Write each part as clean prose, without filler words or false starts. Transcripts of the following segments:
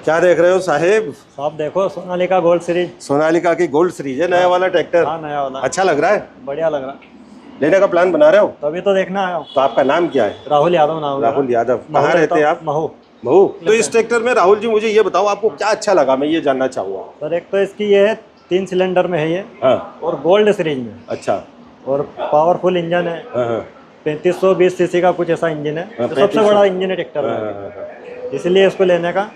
क्या देख रहे हो साहेब? आप देखो सोनालिका गोल्ड सीरीज। सोनालिका की गोल्ड सीरीज है, नया वाला ट्रैक्टर। हाँ, नया वाला। अच्छा लग रहा है? बढ़िया लग रहा है। लेने का प्लान बना रहे हो? तभी तो देखना है। तो आपका नाम क्या है? राहुल यादव नाम है। राहुल यादव। कहाँ रहते हैं आप? महू। महू। तो इस ट्रैक्टर में राहुल जी मुझे ये बताओ, आपको क्या अच्छा लगा, मैं ये जानना चाहूँगा। सर एक तो इसकी ये है 3 सिलेंडर में है ये। हाँ। और गोल्ड सीरीज में। अच्छा। और पावरफुल इंजन है। हाँ। 3520 सीसी का कुछ ऐसा इंजन है। हाँ, तो सबसे बड़ा इंजन है ट्रैक्टर में। हाँ। इसलिए इसको लेने का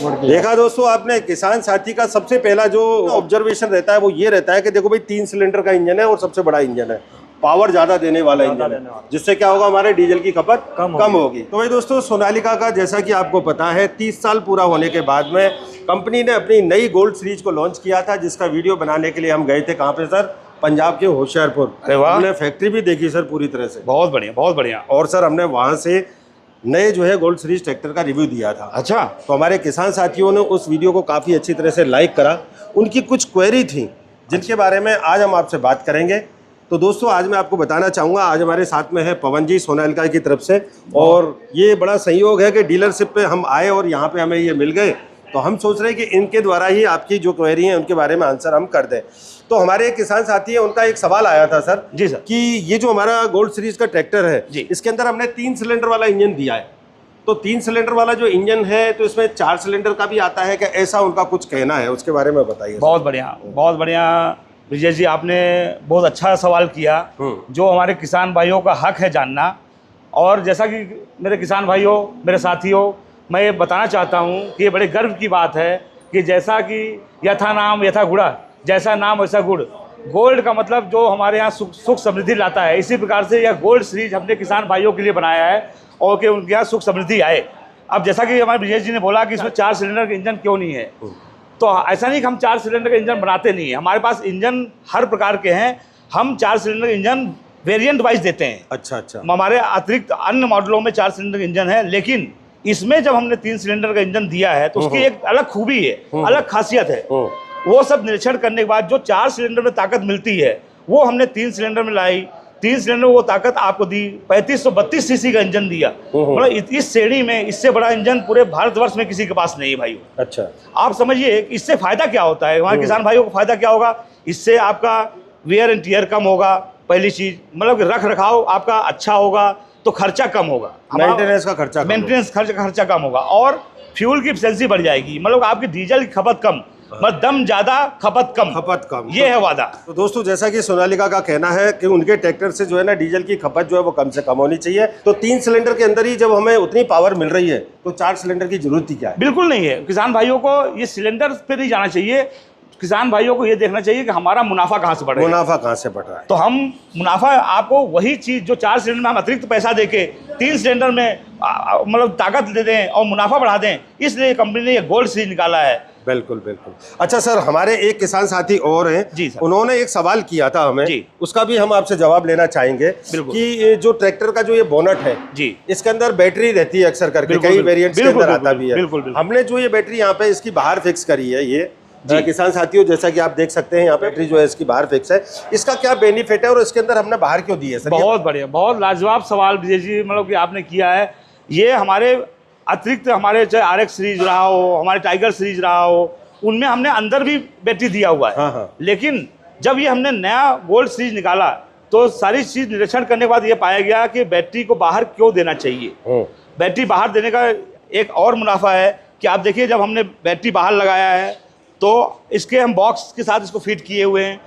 देखा दोस्तों आपने, किसान साथी का सबसे पहला जो ऑब्जर्वेशन रहता है वो ये रहता है कि देखो भाई 3 सिलेंडर का इंजन है और सबसे बड़ा इंजन है, पावर ज्यादा देने वाला इंजन है, जिससे क्या होगा, हमारे डीजल की खपत कम होगी। तो भाई दोस्तों, सोनालिका का जैसा कि आपको पता है 30 साल पूरा होने के बाद में कंपनी ने अपनी नई गोल्ड सीरीज को लॉन्च किया था, जिसका वीडियो बनाने के लिए हम गए थे। कहाँ पे सर? पंजाब के होशियारपुर। अरे वाह। हमने फैक्ट्री भी देखी सर पूरी तरह से। बहुत बढ़िया, बहुत बढ़िया। और सर हमने वहाँ से नए जो है गोल्ड सीरीज ट्रैक्टर का रिव्यू दिया था। अच्छा। तो हमारे किसान साथियों ने उस वीडियो को काफ़ी अच्छी तरह से लाइक करा। उनकी कुछ क्वेरी थी जिनके बारे में आज हम आपसे बात करेंगे। तो दोस्तों आज मैं आपको बताना चाहूँगा, आज हमारे साथ में है पवन जी सोनालिका की तरफ से, और ये बड़ा संयोग है कि डीलरशिप पे हम आए और यहाँ पे हमें ये मिल गए। तो हम सोच रहे हैं कि इनके द्वारा ही आपकी जो क्वेरी है उनके बारे में आंसर हम कर दें। तो हमारे एक किसान साथी है, उनका एक सवाल आया था सर। जी सर। कि ये जो हमारा गोल्ड सीरीज का ट्रैक्टर है जी, इसके अंदर हमने 3 सिलेंडर वाला इंजन दिया है। तो 3 सिलेंडर वाला जो इंजन है तो इसमें 4 सिलेंडर का भी आता है क्या? ऐसा उनका कुछ कहना है, उसके बारे में बताइए। बहुत बढ़िया, बहुत बढ़िया विजय जी, आपने बहुत अच्छा सवाल किया जो हमारे किसान भाइयों का हक है जानना। और जैसा कि मेरे किसान भाइयों, मेरे साथियों, मैं ये बताना चाहता हूँ कि ये बड़े गर्व की बात है कि जैसा कि यथा नाम यथा गुड़ा, जैसा नाम वैसा गुड़। गोल्ड का मतलब जो हमारे यहाँ सुख समृद्धि लाता है, इसी प्रकार से यह गोल्ड सीरीज हमने किसान भाइयों के लिए बनाया है और कि उनके यहाँ सुख समृद्धि आए। अब जैसा कि हमारे विजय जी ने बोला कि इसमें 4 सिलेंडर का इंजन क्यों नहीं है, तो ऐसा नहीं कि हम 4 सिलेंडर का इंजन बनाते नहीं हैं। हमारे पास इंजन हर प्रकार के हैं। हम 4 सिलेंडर इंजन वेरिएंट वाइज देते हैं। अच्छा अच्छा। हमारे अतिरिक्त अन्य मॉडलों में 4 सिलेंडर इंजन है, लेकिन इसमें जब हमने 3 सिलेंडर का इंजन दिया है तो उसकी एक अलग खूबी है, अलग खासियत है। वो सब निरीक्षण करने के बाद जो 4 सिलेंडर में ताकत मिलती है वो हमने 3 सिलेंडर में लाई। 3 सिलेंडर वो ताकत आपको दी। 3532 सीसी का इंजन दिया। मतलब इस श्रेणी में इससे बड़ा इंजन पूरे भारतवर्ष में किसी के पास नहीं है भाइयों। अच्छा। आप समझिए इससे फायदा क्या होता है, हमारे किसान भाइयों को फायदा क्या होगा। इससे आपका वेयर एंड टियर कम होगा, पहली चीज, मतलब रख रखाव आपका अच्छा होगा तो खर्चा कम होगा, मेंटेनेंस का खर्चा खर्चा कम होगा, और फ्यूल की एफिशिएंसी बढ़ जाएगी। मतलब आपकी डीजल की खपत कम, मतलब दम ज्यादा खपत कम, ये है वादा। तो दोस्तों जैसा कि सोनालिका का कहना है कि उनके ट्रैक्टर से जो है ना डीजल की खपत जो है वो कम से कम होनी चाहिए। तो 3 सिलेंडर के अंदर ही जब हमें उतनी पावर मिल रही है तो 4 सिलेंडर की जरूरत ही क्या है? बिल्कुल नहीं है। किसान भाइयों को ये सिलेंडर पे नहीं जाना चाहिए। किसान भाइयों को ये देखना चाहिए कि हमारा मुनाफा कहाँ से बढ़ रहा है। मुनाफा कहाँ से बढ़ रहा है? तो हम मुनाफा आपको वही चीज जो 4 सिलेंडर में हम अतिरिक्त पैसा देके 3 सिलेंडर में मतलब ताकत दे दें और मुनाफा बढ़ा दें, इसलिए कंपनी ने ये गोल्ड सीरीज निकाला है। बिल्कुल बिल्कुल। अच्छा सर, हमारे एक किसान साथी और हैं जी सर, उन्होंने एक सवाल किया था हमें जी, उसका भी हम आपसे जवाब लेना चाहेंगे कि ये जो ट्रैक्टर का जो ये बोनट है जी, इसके अंदर बैटरी रहती है अक्सर करके, कई वेरिएंट्स के अंदर आता भी है। बिल्कुल। हमने जो ये बैटरी यहाँ पे इसकी बाहर फिक्स करी है, ये किसान साथियों जैसा कि आप देख सकते हैं यहाँ पे बैटरी जो है इसकी बाहर फिक्स है, इसका क्या बेनिफिट है और इसके अंदर हमने बाहर क्यों दी है सर? बहुत बढ़िया, बहुत लाजवाब सवाल विजय जी मतलब कि आपने किया है। ये हमारे अतिरिक्त हमारे चाहे RX सीरीज रहा हो, हमारे टाइगर सीरीज रहा हो, उनमें हमने अंदर भी बैटरी दिया हुआ है। हाँ। लेकिन जब ये हमने नया गोल्ड सीरीज निकाला तो सारी चीज निरीक्षण करने के बाद ये पाया गया कि बैटरी को बाहर क्यों देना चाहिए। बैटरी बाहर देने का एक और मुनाफा है कि आप देखिए जब हमने बैटरी बाहर लगाया है तो इसके हम बॉक्स के साथ इसको फिट किए हुए हैं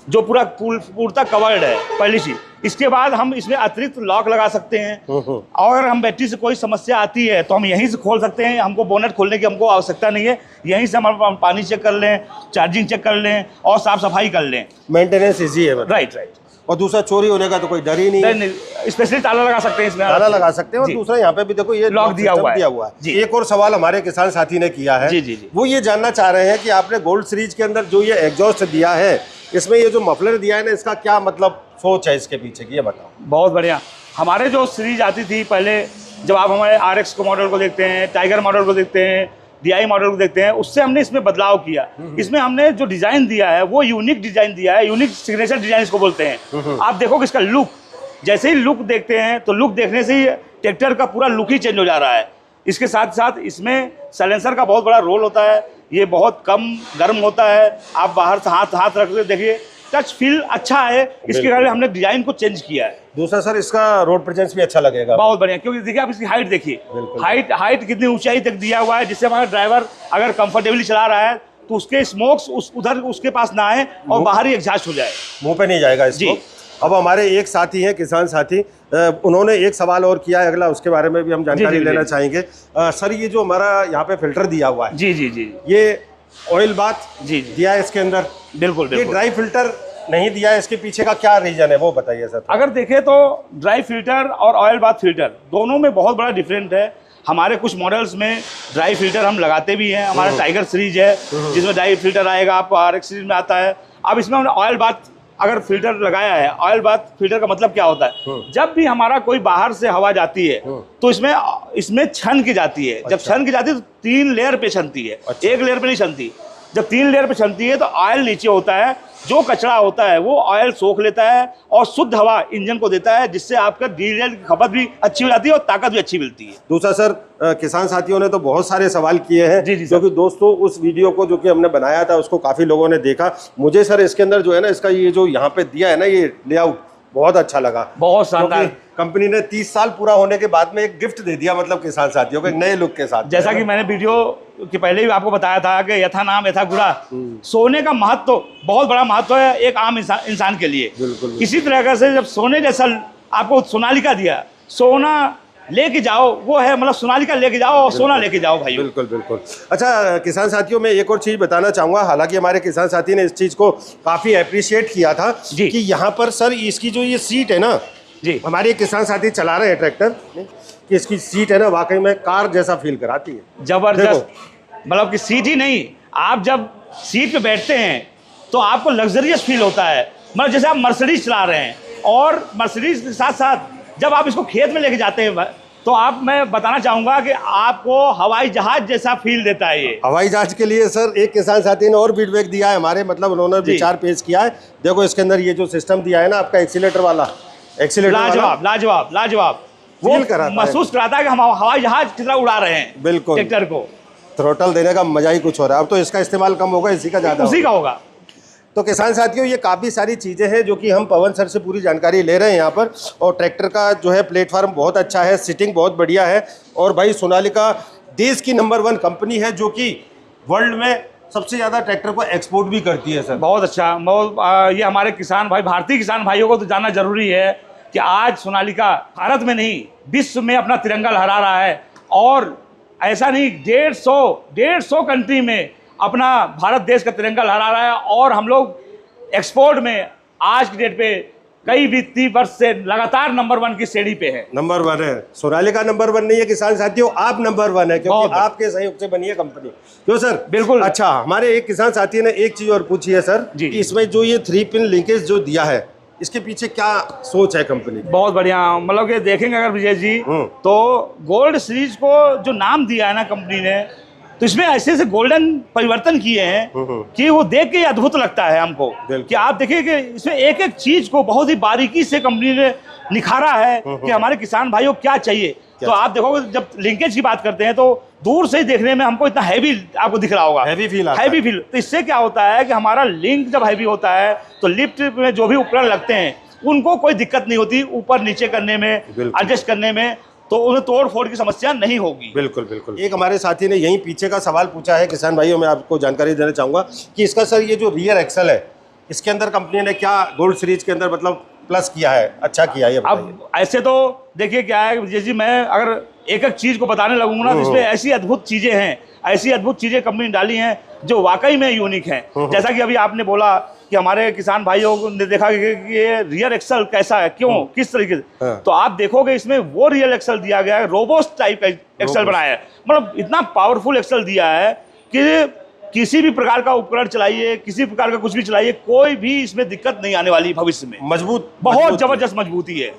जो पूर्णतः कवर्ड है, पहली चीज। इसके बाद हम इसमें अतिरिक्त लॉक लगा सकते हैं और हम बैटरी से कोई समस्या आती है तो हम यहीं से खोल सकते हैं। हमको बोनट खोलने की हमको आवश्यकता नहीं है, यहीं से हम पानी चेक कर लें, चार्जिंग चेक कर लें और साफ सफाई कर लें। मेंटेनेंस इजी है। राइट। और दूसरा चोरी होने का तो कोई डर ही नहीं है। स्पेशली ताला लगा सकते हैं, इसमें ताला लगा सकते हैं। और दूसरा यहाँ पे भी देखो ये लॉक दिया हुआ है। एक और सवाल हमारे किसान साथी ने किया है, जी। वो ये जानना चाह रहे हैं कि आपने गोल्ड सीरीज के अंदर जो ये एग्जॉस्ट दिया है, इसमें ये जो मफलर दिया है ना, इसका क्या मतलब सोच है इसके पीछे की, ये बताओ। बहुत बढ़िया। हमारे जो सीरीज आती थी पहले, जब आप हमारे RX को मॉडल को देखते हैं, टाइगर मॉडल को देखते हैं, DI मॉडल को देखते हैं, उससे हमने इसमें बदलाव किया। इसमें हमने जो डिजाइन दिया है वो यूनिक डिजाइन दिया है, यूनिक सिग्नेचर डिजाइन इसको बोलते हैं। आप देखो कि इसका लुक, जैसे ही लुक देखते हैं तो लुक देखने से ही ट्रैक्टर का पूरा लुक ही चेंज हो जा रहा है। इसके साथ साथ इसमें साइलेंसर का बहुत बड़ा रोल होता है। ये बहुत कम गर्म होता है, आप बाहर से हाथ रख के देखिए, टच फील अच्छा है। इसके कारण हमने डिजाइन को चेंज किया है। दूसरा सर, इसका रोड प्रेजेंस भी अच्छा लगेगा। बहुत बढ़िया, क्योंकि देखिए आप इसकी हाइट देखिए, हाइट कितनी ऊंचाई तक दिया हुआ है, जिससे हमारा ड्राइवर अगर कंफर्टेबली चला रहा है तो उसके स्मोक्स उधर उसके पास ना आए और बाहर ही एग्जॉस्ट हो जाए, मुंह पे नहीं जाएगा इसको। अब हमारे एक साथी हैं, किसान साथी, उन्होंने एक सवाल और किया है अगला, उसके बारे में भी हम जानकारी लेना चाहेंगे। सर, ये जो हमारा यहाँ पे फिल्टर दिया हुआ है, जी जी जी, ये ऑयल बाथ जी दिया है इसके अंदर, बिल्कुल ये ड्राई फिल्टर नहीं दिया है, इसके पीछे का क्या रीजन है वो बताइए सर। अगर देखें तो ड्राई फिल्टर और ऑयल बाथ फिल्टर दोनों में बहुत बड़ा डिफरेंट है। हमारे कुछ मॉडल्स में ड्राई फिल्टर हम लगाते भी हैं, हमारा टाइगर सीरीज है जिसमें ड्राई फिल्टर आएगा, आपको RX सीरीज में आता है। अब इसमें हमने ऑयल बाथ अगर फिल्टर लगाया है, ऑयल बाथ फिल्टर का मतलब क्या होता है, जब भी हमारा कोई बाहर से हवा जाती है तो इसमें छन की जाती है। जब छन की जाती है तो 3 लेयर पे छनती है, एक लेयर पे नहीं छनती। जब 3 लेयर पे छनती है तो ऑयल नीचे होता है, जो कचरा होता है वो ऑयल सोख लेता है और शुद्ध हवा इंजन को देता है, जिससे आपका डीजल की खपत भी अच्छी हो जाती है और ताकत भी अच्छी मिलती है। दूसरा सर, किसान साथियों ने तो बहुत सारे सवाल किए हैं, क्योंकि दोस्तों उस वीडियो को जो कि हमने बनाया था उसको काफ़ी लोगों ने देखा। मुझे सर इसके अंदर जो है ना, इसका ये जो यहाँ पे दिया है ना, ये लेआउट बहुत अच्छा लगा, बहुत शानदार। कंपनी ने 30 साल पूरा होने के बाद में एक गिफ्ट दे दिया, मतलब किसान साथियों को एक नए लुक के साथ। जैसा कि मैंने वीडियो के पहले भी आपको बताया था कि यथा नाम यथा गुणा, सोने का महत्व बहुत बड़ा महत्व है एक आम इंसान के लिए। बिल्कुल। इसी तरह से जब सोने जैसा आपको सोनालिका दिया, सोना लेके जाओ, वो है मतलब सोनालिका लेके जाओ और सोना लेके जाओ भाई। बिल्कुल बिल्कुल। अच्छा किसान साथियों, मैं एक और चीज़ बताना चाहूँगा, हालांकि हमारे किसान साथी ने इस चीज़ को काफ़ी अप्रिशिएट किया था कि यहाँ पर सर इसकी जो ये सीट है ना जी, हमारे किसान साथी चला रहे हैं ट्रैक्टर, कि इसकी सीट है ना वाकई में कार जैसा फील कराती है। जबरदस्त, मतलब कि सीट ही नहीं, आप जब सीट पे बैठते हैं तो आपको लग्जरियस फील होता है, मतलब जैसे आप मर्सिडीज चला रहे हैं। और मर्सिडीज के साथ साथ जब आप इसको खेत में लेके जाते हैं तो मैं बताना चाहूँगा कि आपको हवाई जहाज जैसा फील देता है। ये हवाई जहाज के लिए सर एक किसान साथी ने और फीडबैक दिया है हमारे, मतलब उन्होंने विचार पेश किया है। देखो इसके अंदर ये जो सिस्टम दिया है ना आपका एक्सीलेटर वाला, लाजवाब लाजवाब लाजवाब, वो महसूस कराता है कि हम हवाई जहाज कितना उड़ा रहे हैं। बिल्कुल, ट्रैक्टर को थ्रोटल देने का मजा ही कुछ हो रहा है। अब तो इसका इस्तेमाल कम होगा, इसी का ज़्यादा उसी का होगा। तो किसान साथियों, ये काफ़ी सारी चीज़ें हैं जो कि हम पवन सर से पूरी जानकारी ले रहे हैं यहाँ पर। और ट्रैक्टर का जो है प्लेटफार्म बहुत अच्छा है, सीटिंग बहुत बढ़िया है। और भाई सोनालिका देश की नंबर 1 कंपनी है जो कि वर्ल्ड में सबसे ज़्यादा ट्रैक्टर को एक्सपोर्ट भी करती है सर। बहुत अच्छा। ये हमारे किसान भाई, भारतीय किसान भाइयों को तो जानना जरूरी है कि आज सोनालिका भारत में नहीं विश्व में अपना तिरंगा लहरा रहा है। और ऐसा नहीं, 150 कंट्री में अपना भारत देश का तिरंगा लहरा रहा है। और हम लोग एक्सपोर्ट में आज की डेट पे कई वित्तीय वर्ष से लगातार नंबर 1 की श्रेणी पे है। नंबर 1 है सोनालिका, नंबर 1 नहीं है किसान साथियों, आप नंबर 1 है, क्योंकि आपके सहयोग से बनी है कंपनी। क्यों सर? बिल्कुल। अच्छा, हमारे एक किसान साथी ने एक चीज़ और पूछी है सर कि इसमें जो ये 3 पिन लिंकेज जो दिया है, इसके पीछे क्या सोच है कंपनी? बहुत बढ़िया, मतलब कि देखेंगे अगर विजय जी तो गोल्ड सीरीज को जो नाम दिया है ना कंपनी ने, तो इसमें ऐसे ऐसे गोल्डन परिवर्तन किए हैं कि वो देख के अद्भुत लगता है हमको। कि आप देखिए कि इसमें एक एक चीज को बहुत ही बारीकी से कंपनी ने निखारा है कि हमारे किसान भाइयों क्या चाहिए। तो आप देखोगे जब लिंकेज की बात करते हैं तो दूर से ही देखने में हमको इतना हैवी आपको दिख रहा होगा, हैवी फील। तो इससे क्या होता है कि हमारा लिंक जब हैवी होता है तो लिफ्ट में जो भी उपकरण लगते हैं उनको कोई दिक्कत नहीं होती, ऊपर नीचे करने में, एडजस्ट करने में, तो उन्हें तोड़ फोड़ की समस्या नहीं होगी। बिल्कुल बिल्कुल। एक हमारे साथी ने यहीं पीछे का सवाल पूछा है किसान भाइयों, मैं आपको जानकारी देना चाहूँगा कि इसका सर ये जो रियर एक्सल है, इसके अंदर कंपनी ने क्या गोल्ड सीरीज के अंदर मतलब प्लस किया है, अच्छा किया है? अब ऐसे तो देखिए क्या है विजय जी, मैं अगर एक एक चीज़ को बताने लगूंगा ना तो इसमें ऐसी अद्भुत चीज़ें हैं, ऐसी अद्भुत चीज़ें कंपनी ने डाली हैं जो वाकई में यूनिक हैं। जैसा कि अभी आपने बोला कि हमारे किसान भाइयों ने देखा कि ये रियर एक्सल कैसा है, क्यों, किस तरीके से, तो आप देखोगे इसमें वो रियर एक्सल दिया गया है, रोबोस्ट टाइप का एक्सल बनाया है। मतलब इतना पावरफुल एक्सल दिया है कि किसी भी प्रकार का उपकरण चलाइए, किसी प्रकार का कुछ भी चलाइए, कोई भी इसमें दिक्कत नहीं आने वाली भविष्य में। मजबूत, बहुत जबरदस्त मजबूती है।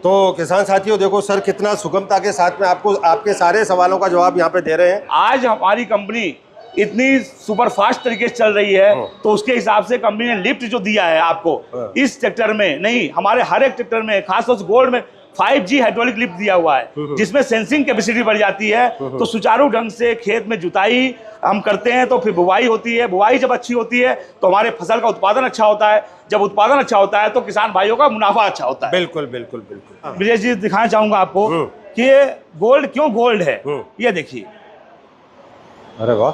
तो किसान साथियों देखो सर कितना सुगमता के साथ में आपको आपके सारे सवालों का जवाब यहाँ पे दे रहे हैं। आज हमारी कंपनी इतनी सुपर फास्ट तरीके से चल रही है तो उसके हिसाब से कंपनी ने लिफ्ट जो दिया है आपको इस ट्रैक्टर में नहीं, हमारे हर एक ट्रैक्टर में, खासतौर से गोल्ड में 5G हाइड्रोलिक लिफ्ट दिया हुआ है, जिसमें सेंसिंग कैपेसिटी बढ़ जाती है। तो सुचारू ढंग से खेत में जुताई हम करते हैं, तो फिर बुवाई होती है। बुवाई जब अच्छी होती है तो हमारे फसल का उत्पादन अच्छा होता है। जब उत्पादन अच्छा होता है तो किसान भाइयों का मुनाफा अच्छा होता है। बिल्कुल बिल्कुल बिल्कुल। ब्रिजेश जी, दिखाना चाहूंगा आपको कि ये गोल्ड क्यों गोल्ड है। ये देखिए, अरे वाह,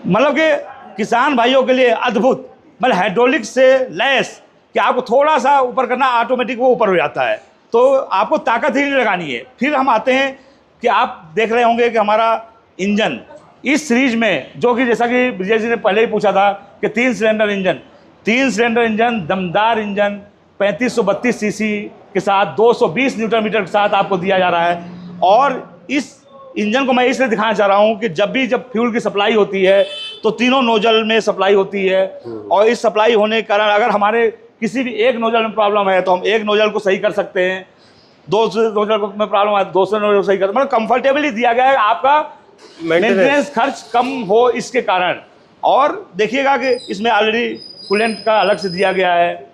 मतलब कि किसान भाइयों के लिए अद्भुत, मतलब हाइड्रोलिक से लैस कि आपको थोड़ा सा ऊपर करना, ऑटोमेटिक वो ऊपर हो जाता है, तो आपको ताकत ही नहीं लगानी है। फिर हम आते हैं कि आप देख रहे होंगे कि हमारा इंजन इस सीरीज में, जो कि जैसा कि विजय जी ने पहले ही पूछा था कि 3 सिलेंडर इंजन, दमदार इंजन 3532 सीसी के साथ 220 न्यूटन मीटर के साथ आपको दिया जा रहा है। और इस इंजन को मैं इसलिए दिखाना चाह रहा हूँ कि जब फ्यूल की सप्लाई होती है तो तीनों नोजल में सप्लाई होती है, और इस सप्लाई होने के कारण अगर हमारे किसी भी एक नोजल में प्रॉब्लम है तो हम एक नोजल को सही कर सकते हैं, दूसरे नोजल में प्रॉब्लम है दूसरे नोजल को सही कर, मतलब कंफर्टेबली दिया गया है, आपका मेंटेनेंस खर्च कम हो इसके कारण। और देखिएगा कि इसमें ऑलरेडी कूलेंट का अलग से दिया गया है,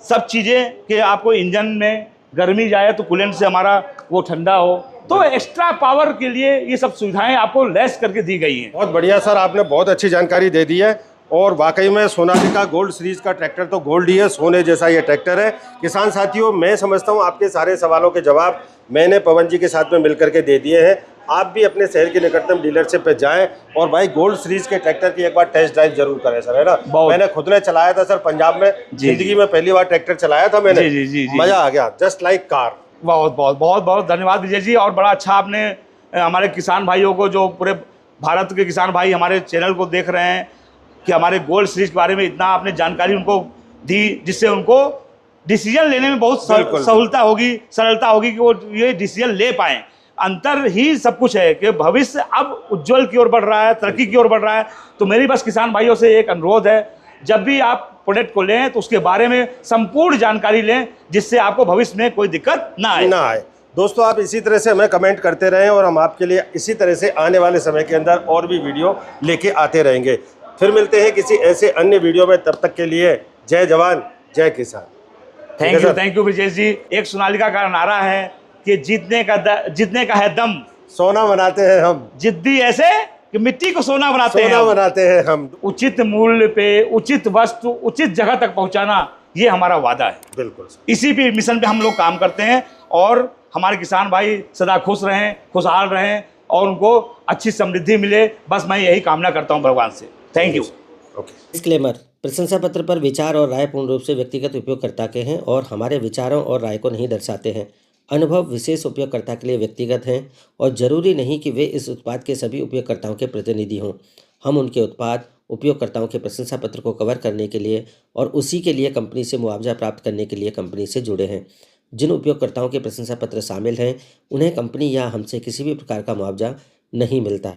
सब चीज़ें कि आपको इंजन में गर्मी जाए तो कूलेंट से हमारा वो ठंडा हो, तो एक्स्ट्रा पावर के लिए ये सब सुविधाएं आपको लेस करके दी गई हैं। बहुत बढ़िया सर, आपने बहुत अच्छी जानकारी दे दी है। और वाकई में सोनालिका गोल्ड सीरीज का ट्रैक्टर तो गोल्ड ही है, सोने जैसा ये ट्रैक्टर है। किसान साथियों, मैं समझता हूँ आपके सारे सवालों के जवाब मैंने पवन जी के साथ में मिलकर के दे दिए हैं। आप भी अपने शहर की निकटतम डीलरशिप पे जाएं और भाई गोल्ड सीरीज के ट्रैक्टर की एक बार टेस्ट ड्राइव जरूर करें सर, है ना। मैंने खुद ने चलाया था सर पंजाब में, जिंदगी में पहली बार ट्रैक्टर चलाया था मैंने। जी, मजा आ गया, जस्ट लाइक कार। बहुत धन्यवाद विजय जी। और बड़ा अच्छा आपने हमारे किसान भाइयों को, जो पूरे भारत के किसान भाई हमारे चैनल को देख रहे हैं, कि हमारे गोल्ड सीरीज के बारे में इतना आपने जानकारी उनको दी, जिससे उनको डिसीजन लेने में बहुत सरलता होगी कि वो ये डिसीजन ले पाएँ। अंतर ही सब कुछ है कि भविष्य अब उज्जवल की ओर बढ़ रहा है, तरक्की की ओर बढ़ रहा है। तो मेरी बस किसान भाइयों से एक अनुरोध है, जब भी आप प्रोडक्ट को लें तो उसके बारे में संपूर्ण जानकारी लें, जिससे आपको भविष्य में कोई दिक्कत ना आए। दोस्तों, आप इसी तरह से हमें कमेंट करते रहें और हम आपके लिए इसी तरह से आने वाले समय के अंदर और भी वीडियो लेके आते रहेंगे। फिर मिलते हैं किसी ऐसे अन्य वीडियो में, तब तक के लिए जय जवान जय किसान। थैंक यू ब्रिजेश जी। एक सोनालिका का नारा है कि जीतने का है दम, सोना बनाते हैं हम, जिद्दी ऐसे कि मिट्टी को सोना बनाते हैं हम। उचित मूल्य पे उचित वस्तु उचित जगह तक पहुंचाना, ये हमारा वादा है। बिल्कुल, इसी पे मिशन पे हम लोग काम करते हैं, और हमारे किसान भाई सदा खुश रहें, खुशहाल रहें, और उनको अच्छी समृद्धि मिले, बस मैं यही कामना करता हूँ भगवान से। Thank you. डिस्क्लेमर: प्रशंसा पत्र पर विचार और राय पूर्ण रूप से व्यक्तिगत उपयोगकर्ता के हैं और हमारे विचारों और राय को नहीं दर्शाते हैं। अनुभव विशेष उपयोगकर्ता के लिए व्यक्तिगत हैं और जरूरी नहीं कि वे इस उत्पाद के सभी उपयोगकर्ताओं के प्रतिनिधि हों। हम उनके उत्पाद उपयोगकर्ताओं के प्रशंसा पत्र को कवर करने के लिए और उसी के लिए कंपनी से मुआवजा प्राप्त करने के लिए कंपनी से जुड़े हैं। जिन उपयोगकर्ताओं के प्रशंसा पत्र शामिल हैं, उन्हें कंपनी या हमसे किसी भी प्रकार का मुआवजा नहीं मिलता है।